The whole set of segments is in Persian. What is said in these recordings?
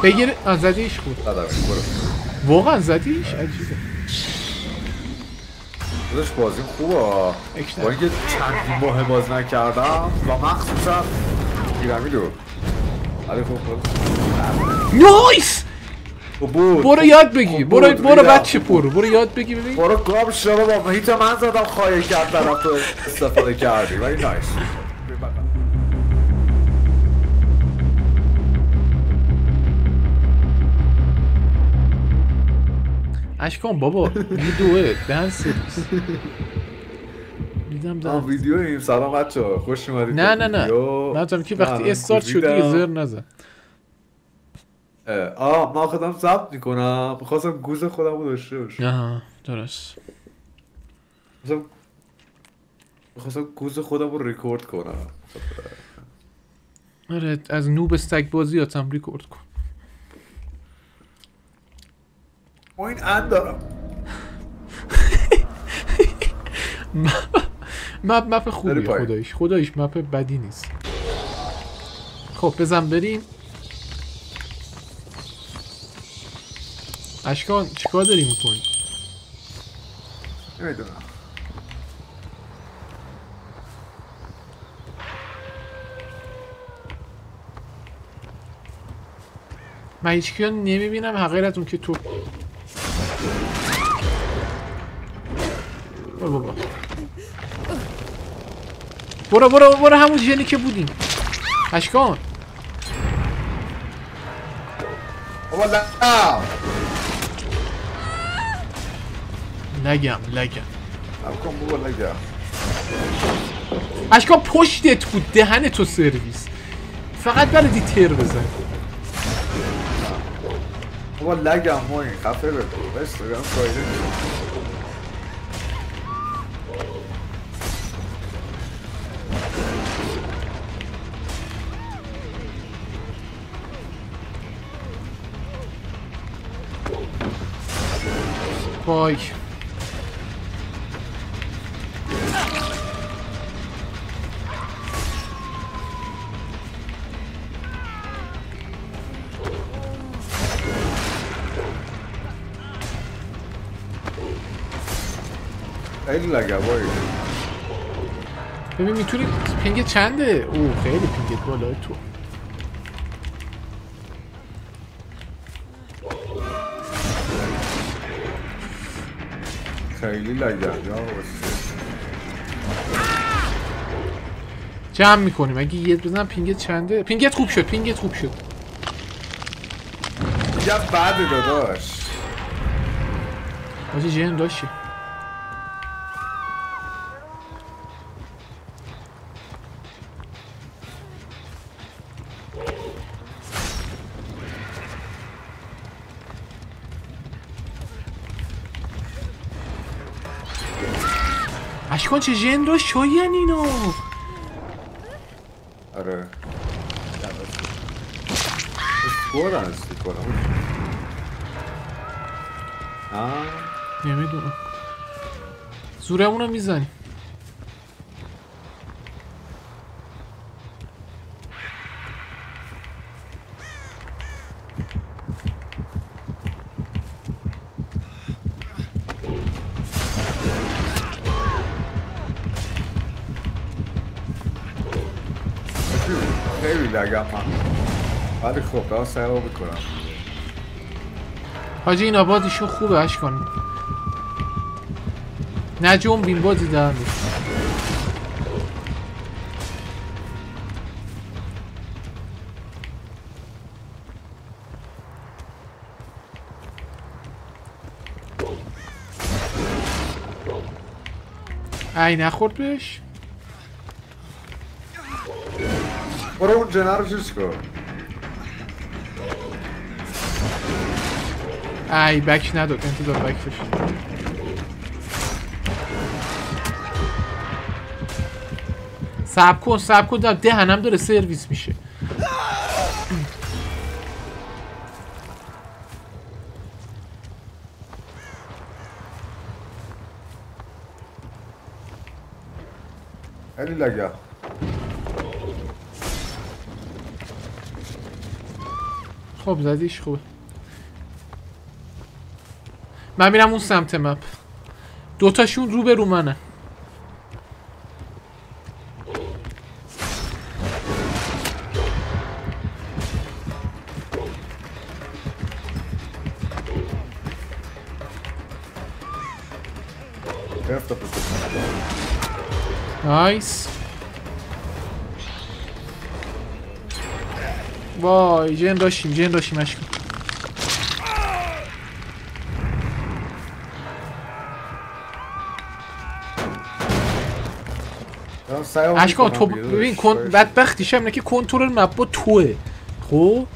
بگیر. زدیش خوب. واقعا زدیش؟ عجیبه. داداش بازیم خوبه با اینکه چند ماه باز نکردم و مخصوصا پیرامیدو. ولی خب نایس. برو یاد بگی. برو بچه برو یاد بگی ببین. برو گام شما با هیچ من زدم خواهی کرد طرف تو استفاده کردی ولی نایس. اشکان بابا ویدیوه دهن سرویس میدم دهن. ویدیو این سلام بچه ها خوش اومدید. نه که وقتی استارت شد دیگه زر نزن. من خودم ضبط میکنم میخواستم گوز خودم رو داشته باشم. درست. میخواستم گوز خودم رو ریکورد کنم. آره از نوب استک بازیاتم ریکورد کن. ما این دارم. مپ خوبیه خدایش مپ بدی نیست. خب بزن بریم. اشکان چیکار داری میکنی؟ نمیدونم. من هیچکی نمیبینم حقیقتون که تو برو همون جنی که بودیم. اشکان بابا لگم بابا لگم. اشکان پشتت بود دهن تو سرویس. فقط بلدی تر بزن. بابا لگم ما این خفه بگو بس بگم فایده نیست. وای خیلی لگه وای. ببین میتونی پینگ چنده؟ او خیلی پینگت بالای تو. خیلی لگه جمع میکنیم اگه یه بزنم. پینگت چنده؟ پینگت خوب شد. میگم بعد داداش آجی جن داشتی. اشکان چه جن داشت شاین اینو. آره اسکور هستی کنم. نمیدونم زورمونو میزنی. خیلی لگم من ولی خب دارم سرها بکنم. حاجی این آبادیشون خوبه اشکان. نجوم بین بازی دارم. ای نخورد بهش. برو اون جنه رو چیز کن. ای بک نداد. انتظار بک فش. سب کن دهنم داره سرویس میشه. خیلی لگه. خب زدیش خوبه. من میرم اون سمت مپ. دوتاشون رو به رو منه. نایس. وای جن داشتیم اشکال. اشکال تو ببین بدبختیش هم اینه که کنترل مپ با توه. خب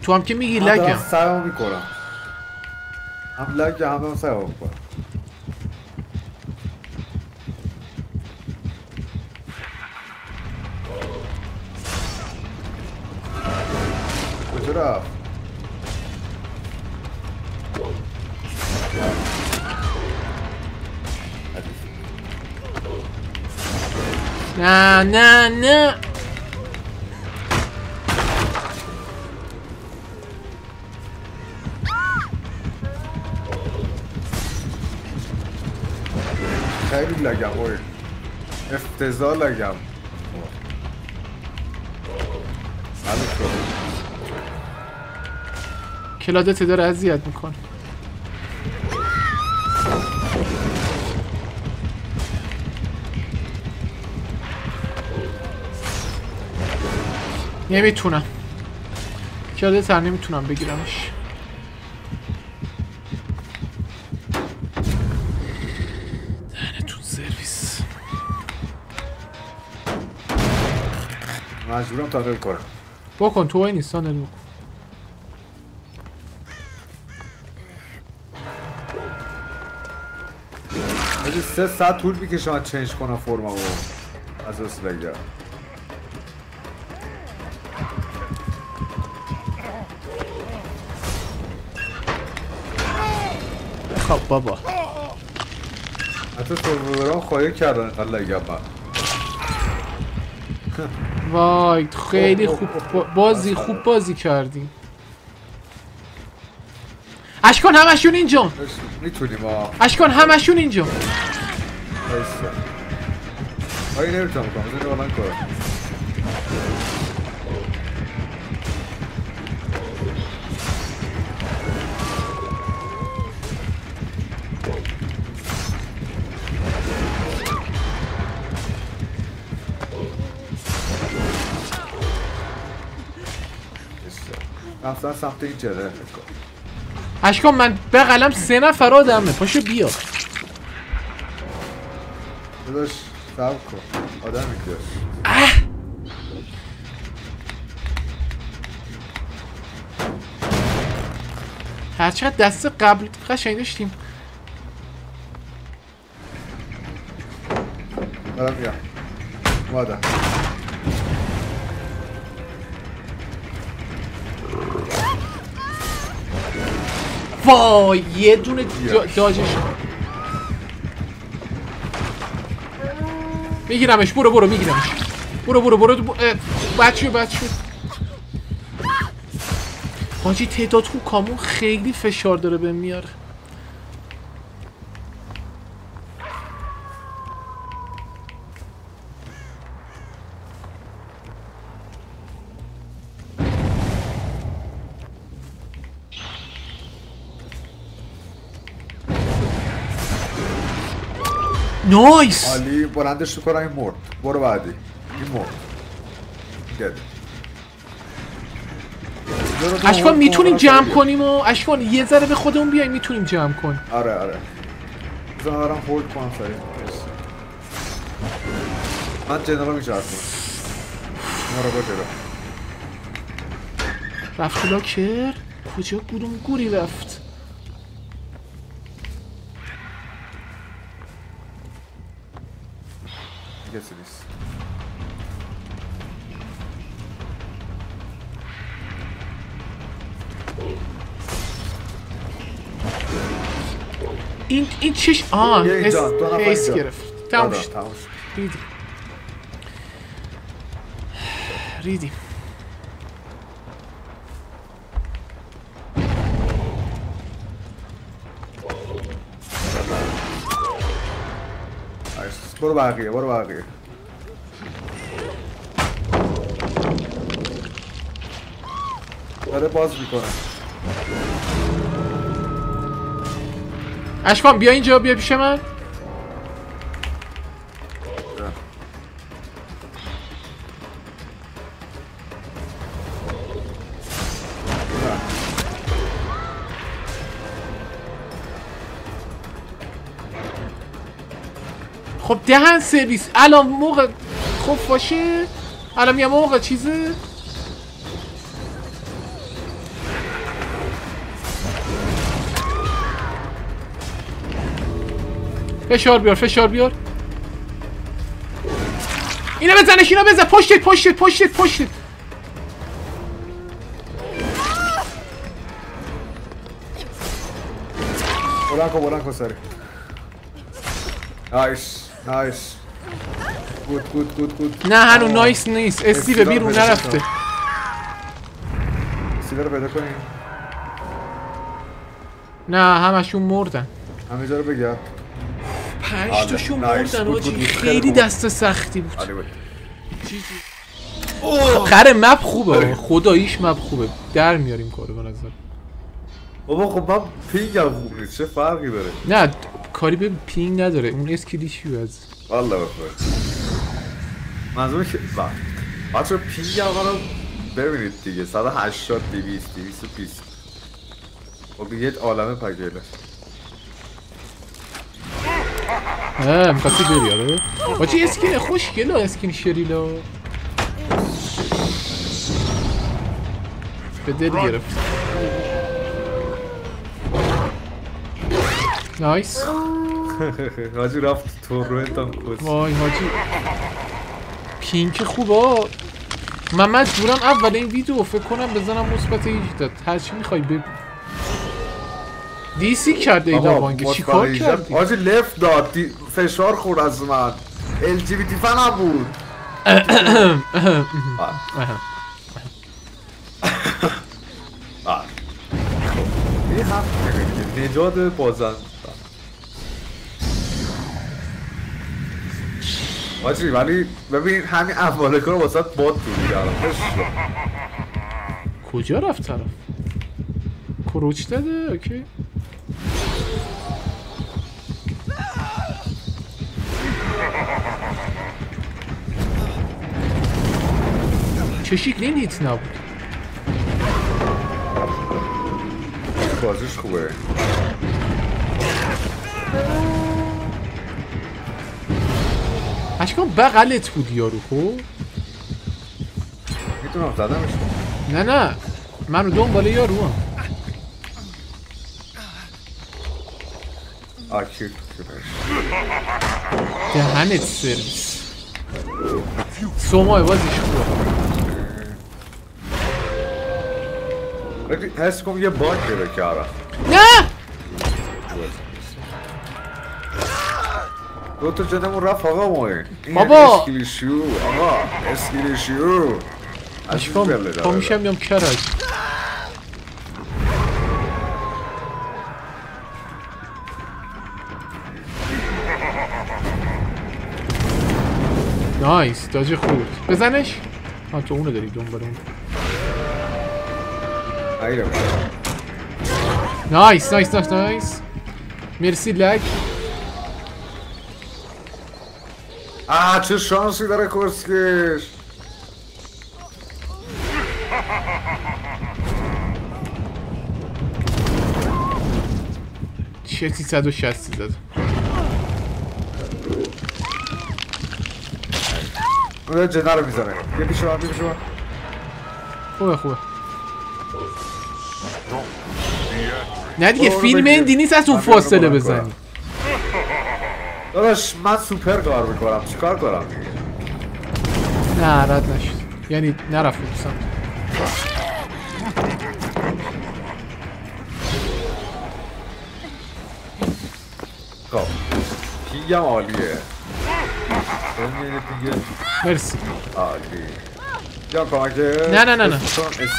تو هم که میگی لگم سعی میکنم هم لگ هم سعی میکنم. کجا نه خیلی لگم اوی افتضاح لگم. کلادت داره اذیت میکنه. نمیتونم کلادت نمیتونم بگیرمش. دهنتون سرویس. مجبورم تانل کنم. بکن تو وای نیست تانل بکن. اگه 3 ساعت طول میکشه من چنج کنم فرممو از اسلگر. خب بابا حتی سروران خواهی کردن اینقدر لگم من. وای خیلی خوب بازی کردیم. اشکان همشون اینجا. میتونیم اشکان همشون اینجا. آگه نمیتونم بکنم بزنی بالان کنم. رفتن سمت این جره میکن. اشکان من بغلم 3 نفر آدمه. پاشو بیا داداش صبر کن آدم میکن. هرچقدر دست قبل قشنگ داشتیم. دارم میام اومدم. وای یه دونه داجش میگیرمش. برو میگیرمش. برو بچه حاجی تعداد خوب کامون خیلی فشار داره بهم میاره. نایس. عالی بلندش رو کنم. این مرد. برو بعدی. این مرد. اشکان میتونیم جمع کنیم و اشکان یه ذره به خودمون بیایم میتونیم جمع کنیم. آره بزن دارم هولد کنم سریع. من جنرال میشه کنم. ما رو بجرم رفت لاکر. کجا گوری رفت. کسی نیست. این چش فیس گرفت. تموم شد. ریدیم. برو بقیه برو بقیه. داره باز میکنه. اشکان بیا اینجا، بیا پیش من. خب دهن سرویس الان موقع خب باشه الان یه موقع چیزه فشار بیار فشار بیار اینو بزنش اینو بزن پشتت پشتت پشتت پشتت بلند کن سری نایس نایس گود نه هنو نایس نیست استیو بیرون نرفته استیو رو پیدا کنیم نه همشون مردن همینجا رو بگرد 5 تاشون مردن آجی خیلی دست سختی بود خره مپ خوبه خداییش مپ خوبه در میاریم کارو به نظر بابا خب من پینگ هم خوب نیست چه فرقی داره نه کاری به پینگ نداره اون اسکیلیشیو از والله بخواه منظورم که بچه پینگ هم رو ببینید دیگه 180 200 220 خب یه عالمه پگیله میخواستی بری آره باچه اسکین خوشگله اسکین شریلا به دل گرفت نایس حاجی رفت تو رو انتام کس وای حاجی پینک خوبه من مجبورم اول این ویدیو فکر کنم بزنم مثبت 18 هرچی میخوای بگو دیسی کرده اینا بانگه چی کار کردی؟ حاجی لفت داد فشار خورد از من LGBT فن هم بود این هم نجات بازن حاجی ولی ببین همین اول کار واسه باد توری کردم کجا رفت طرف؟ کروچ داده؟ اوکی چه شکلی این هیت نبود؟ بازیش خوبه اشکان بغلت بود یارو خب؟ میتونم زدمش نه من رو دنبال یارو هم آکیت دهنت سرویس سومای بازیش خوبه حس کنم یه باگ پیدا کردم نه دو تا جنمون رفت آقا موی بابا اسکیلیشیو آقا اسکیلیشیو اشکام پا میشم میام کرج نایس داجه خوب بزنش ها تو اونو داری دنبال اون نایس نایس نایس نایس مرسی لک چه شانسی داره کسکش چه 360 زد اون جنه رو میزنه یه پیش من خوبه نه دیگه فیلم اندی نیست از اون فاصله بزنی داداش من سوپر کار میکنم چیکار کنم نه رد نشد یعنی نرفت بسم خب پینگم عالیه مرسی عالی یا کمکه نه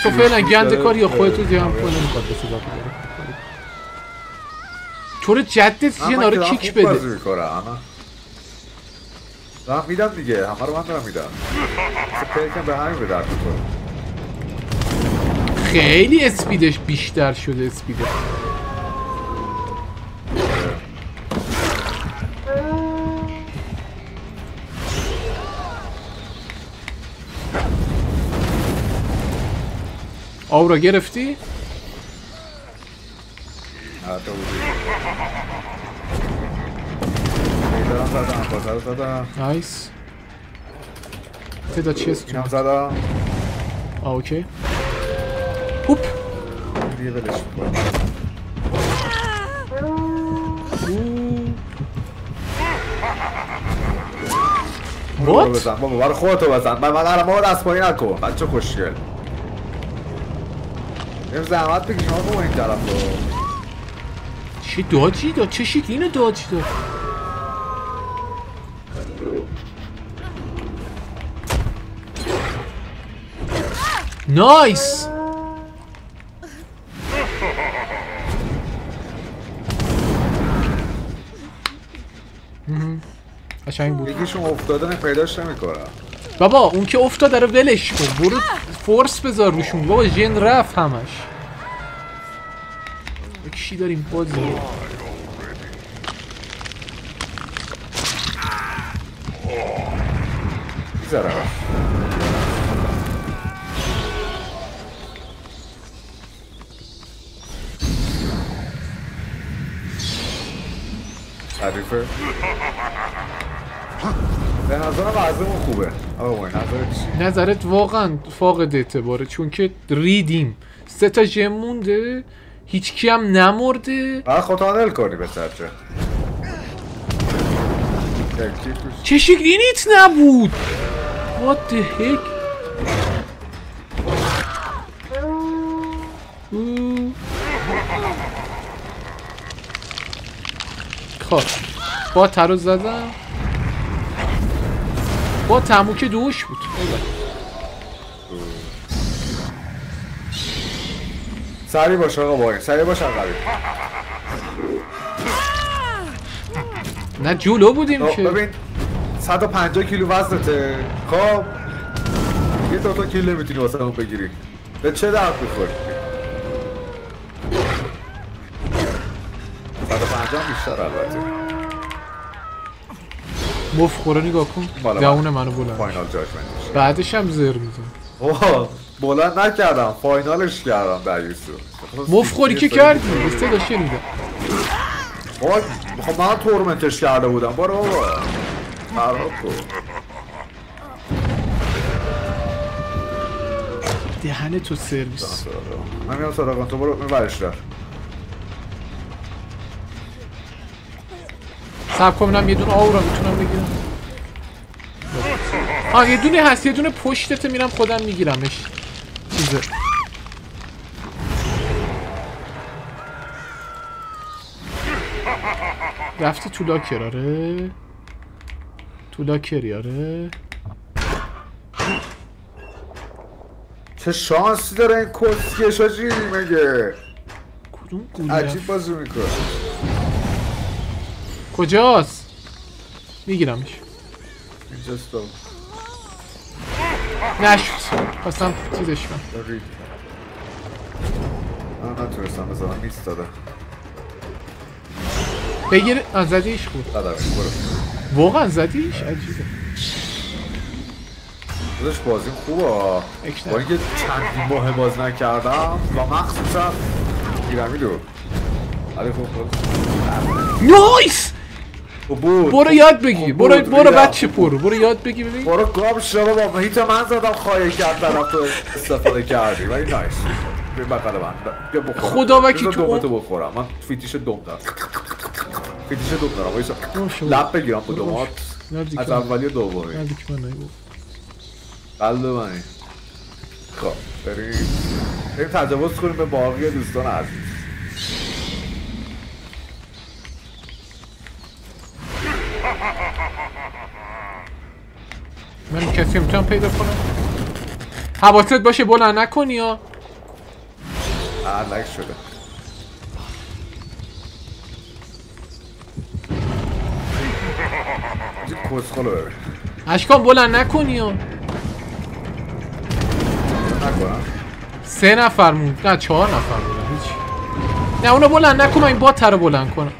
تو فعلا گنده کاری یا خودتو دیگه کنی نمیخواد بسی باقی داره طور جدت یه ناره کیک بده دارم میدم دیگه، همه رو من دارم میدم. پیکم به همین به درد می‌خوره. خیلی اسپیدش بیشتر شده اسپیدش. آورا گرفتی؟ حتی بودی دارم زدم، بازه رو زدم. نایس. تعداد چیست؟ اینم زدم. اوکی. هوپ. دیگه ولش میکنم. برو بزن بابا، برو خودتو بزن. من قرار ما دست پایی نکن بچه خوشگل. این زحمت بگی شما با این طرف رو. چه داجی داد؟ چه شکلی اینو داجی داد؟ نایس. قشنگ بود. یکیشون افتاده پیداش نمیکنم. بابا اون که افتاده رو ولش کن، برو فورس بذار روشون. بابا ژن رفت همش. چی داریم بازی؟ میذارم حریفه به نظرم وضعمون خوبه. آقا نظرت چی؟ نظرت واقعا فاقد اعتباره، چون که ریدیم 3 تا ژم مونده، هیچ کی هم نمرده. باید خودتانل کنی به سرچه. چه شکلی نیت نبود؟ What the heck؟ خب با ترو زدم. با تموم که دوش بود. سریع باش آقا باید سریع باش عقبی. نه جلو بودیم که. ببین 150 کیلو وزنته. خب یه 2 تا کیلو نمیتونی واسه اون بگیری. به چه درد میخوری؟ 150 بیشتر البته. مف خورا نگاه کن. دهون منو بلند. فاینال جاجمنتش. بعدش هم زر میزن. اوه بلند نکردم، فاینالش کردم در یوسو. مف خوری که کردی؟ استعداد شنیدم. خب من تورمنتش کرده بودم. برو بابا خراب کن. دهن تو سرویس. من میام سراغم، تو برو برش دار. صبر کنم یه دونه آورا میتونم بگیرم. یه دونه هست، یه دونه پشتت میرم خودم میگیرمش. چیزه رفتی تو لاکر؟ آره تو لاکری. آره چه شانسی داره این کسکش هاجی مگه. کدوم گوله عجیب بازی میکنه. کجاست؟ میگیرمش. اینجاست بابا. نشد، خواستم چیزش کنم. من نتونستم بزنم، نیست داده. بگیر. زدیش خوب. برو. واقعا زدیش؟ عجیبه. داداش بازیم خوبه. با اینکه چندین ماه باز نکردم و مخصوصا گیرمی رو. ولی خب نایس. برو یاد بگی. برو بچه برو یاد بگی. ببین برو گام شما با محیط من زدم خواهی کرد طرف تو استفاده کردی ولی نایس. بیا بقل من بیا بخورم. خدا وکی تو دومتو بخورم. من فیتیش دوم دارم. فیتیش دوم دارم وایسا لب بگیرم با دومات از اولی و دومی. نزدیک من نگو. قلب منی. خب بریم تجاوز کنیم به باقی دوستان عزیز. من کسی میتونم پیدا کنم. حواست باشه بلند نکنی یا لک شده. کسخلو ببین. اشکان بلند نکنی ها. نکنم 3 نفر موند. نه 4 نفر بودن. هیچ. نه اونو بلند نکن، من این بات رو بلند کنم.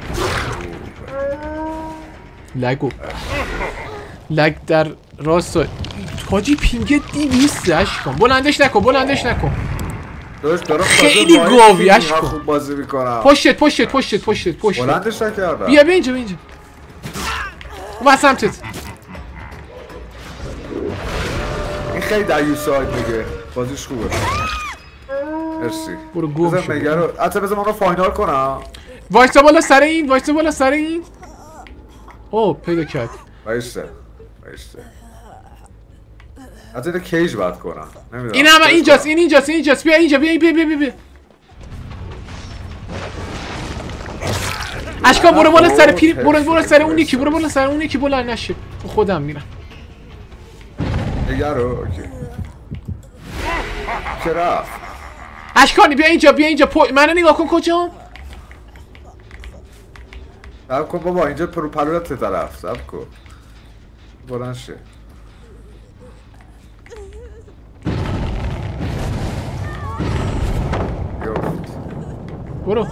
لگو لگ در راست حاجی پینگ 200 اشکان. بلندش نکن. خیلی گاوی اشکان. خوب بازی میکنم. پشتت. بلندش نکردم. بیا اینجا اون سمتت. این خیلی دیوساید میگه. بازیش خوبه. مرسی. برو گم شو. بذار من رو فاینال کنم. وایسا بالا سر این. اوه پیدا کرد. وایسته. حتی اینو کیج باید کنم. نمیدونم. این همه اینجاست. بیا اینجا. اشکان برو بالا سر پیر. برو سر اون یکی. بلند نشه. خودم میرم. نگرو. اوکی. چرا؟ اشکانی بیا اینجا. منو نگاه کن کجا؟ سب کن بابا اینجا پلورت طرف. سب کن. بلند شه. برو.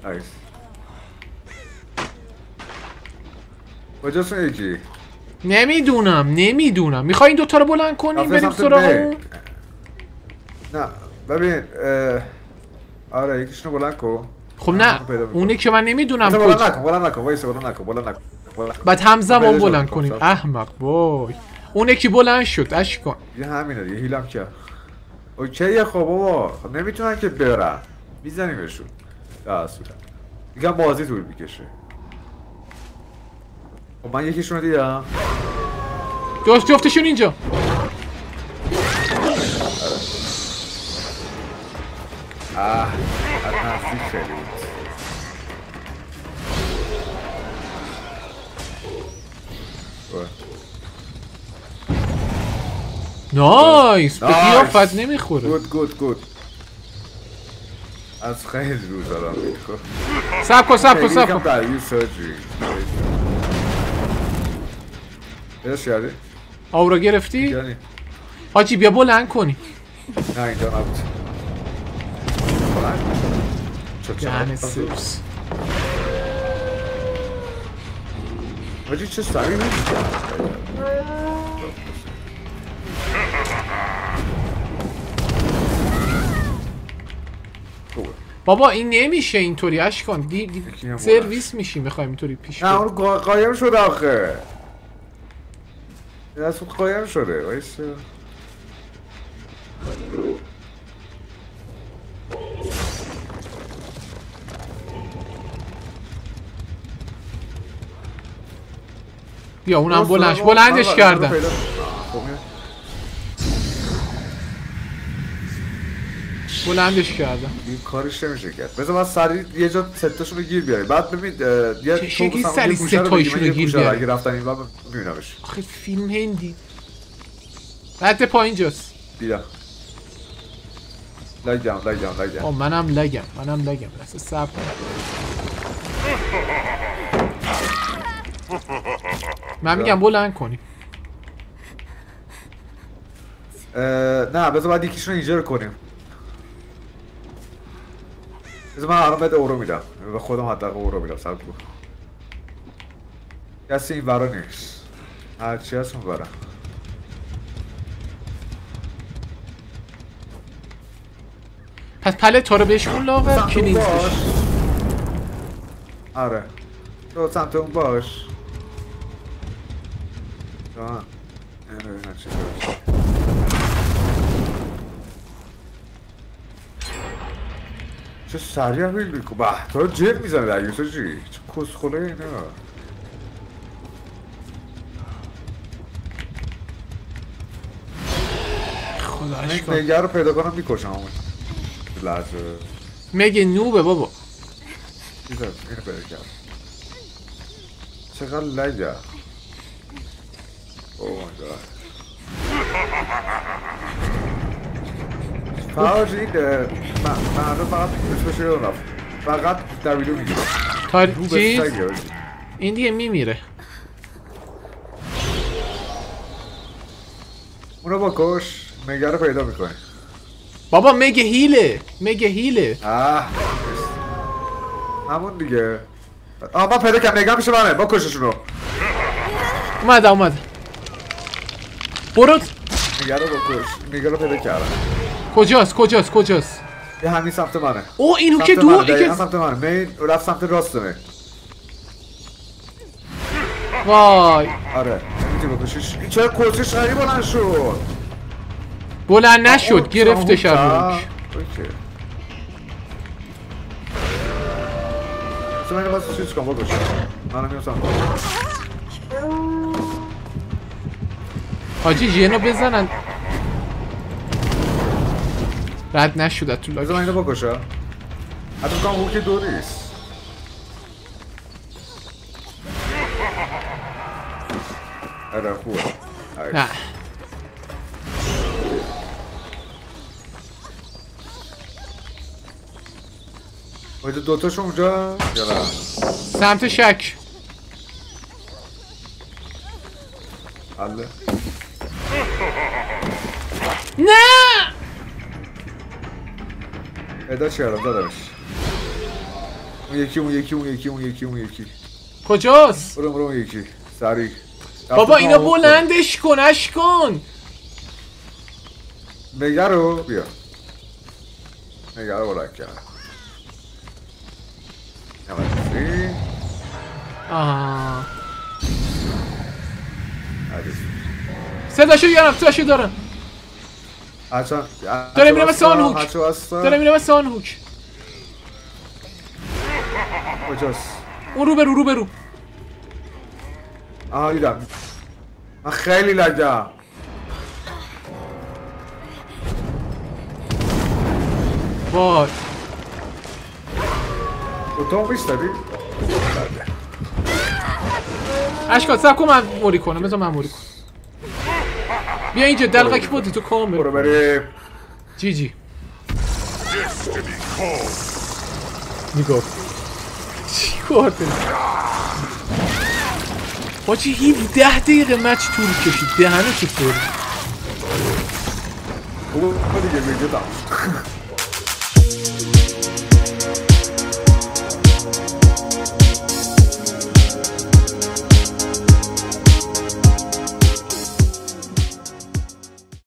نایس. کجاست اون یکی؟ نمیدونم. میخوای این دوتا رو بلند کنیم بریم سراغ اون؟ نه ببین آره یکیشونو بلند کن. خب نه اونه که من نمیدونم کجا. بلند نکن. بعد همزمان بلند کنیم. احمق وای. اون یکی بلند شد اشکان. یه همینه دیگه هیلم کرد. اوکیه خب بابا نمیتونن که برن. میزنیمشون. اصلا میگم بازی طول میکشه. خب من یکیشون رو دیدم. جفتشون اینجا. نزدیک خیلی بود. نایس. به قیافت نمیخوره. گود از خیلی روز دارم میخور. سب کن بیدش کردی؟ آورا گرفتی؟ حاجی بیا بلند کنی. نه اینجا نبود. جهن سوس حاجی چه سریع نیست. بابا این نمیشه اینطوری اشکان. سرویس میشی میخوایم اینطوری پیش نه اون قایم شده آخه. این از اون قایم شده. وایسته بیا اونم بلندش کردن. بلندش کردم. این کارش نمیشه کرد. بذار من سریع یه جا ستاشون رو گیر بیاریم. بعد ببین یه چه سریع ستایشون رو گیر بیاریم. اگه رفتن این بابا میبینمش. آخه فیلم هندی. رد پایینجاست. دیدم. لگم. منم لگم. راست صبر کن. من میگم بلند کنیم. نه بذار بعد یکیشون اینجا رو کنیم. بذار من الان بهت اورو میدم. به خودم حداقل اورو میدم. صبر کن. کسی این ورا نیست. هرچی هست اون ورا. پس پلت رو بهشون لاغر کلینز بشه. آره تو سمت اون باش. چه سریع هم بیل بیکن. تو رو جیب میزنه در یوسا جی. چه کسخوله اینه. خدا اشکال. نگر رو پیدا کنم میکشم همون لحظه. مگه نوبه بابا. اینو پیدا کرد. چقدر لگه. اوه مای گاد. فقط این من فقط اسمش رو رفت. فقط در ویدیو میگیرم. چیز؟ این دیگه میمیره. اونو بکش. مگه رو پیدا میکنه. بابا مگه هیله. همون دیگه. من پیدا کنم. مگه میشه منه. بکششونو. اومده. برو. مگه رو بکش. مگه رو پیدا کردم. کجاست؟ یه همین سمت منه. او اینو سمت که دو منه. ای که دقیقا سمت منه. مین رفت سمت راستمه. وای آره نمیتونی بکشیش. این چرا کلچش خیلی بلند شد. بلند نشد گرفتش از اوکی. اصلا من باید چیز کنم بکشم. منو میرسم. حاجی جینو بزنن. رد نشد تو بذار من اینو بکشم. حتی بکنم هوکی دوریست. آره خوبه. نه باید دوتاشون اونجا یا نه؟ سمت شک. حله نه پیدا کردم داداش. اون یکی کجاست؟ برو اون یکی سریع. بابا اینو بلندش کن. نگه رو بیا. نگه رو بلند کردم. نمید آه عدیز صداشو دارم. هرچند داره میره مثل آن هوک. کجاست؟ اون رو برو. آها دیدم. من خیلی لگم. وای تو میشتبی؟ اشکال سب کن من موری کنم. بذار من موری کنم. بیا اینجا دلقک بودی تو کامل. برو بریم. جی نگاه چی کارده باچی 17 دقیقه مچ طول کشید. دهنه چطور او دیگه میگه داشت.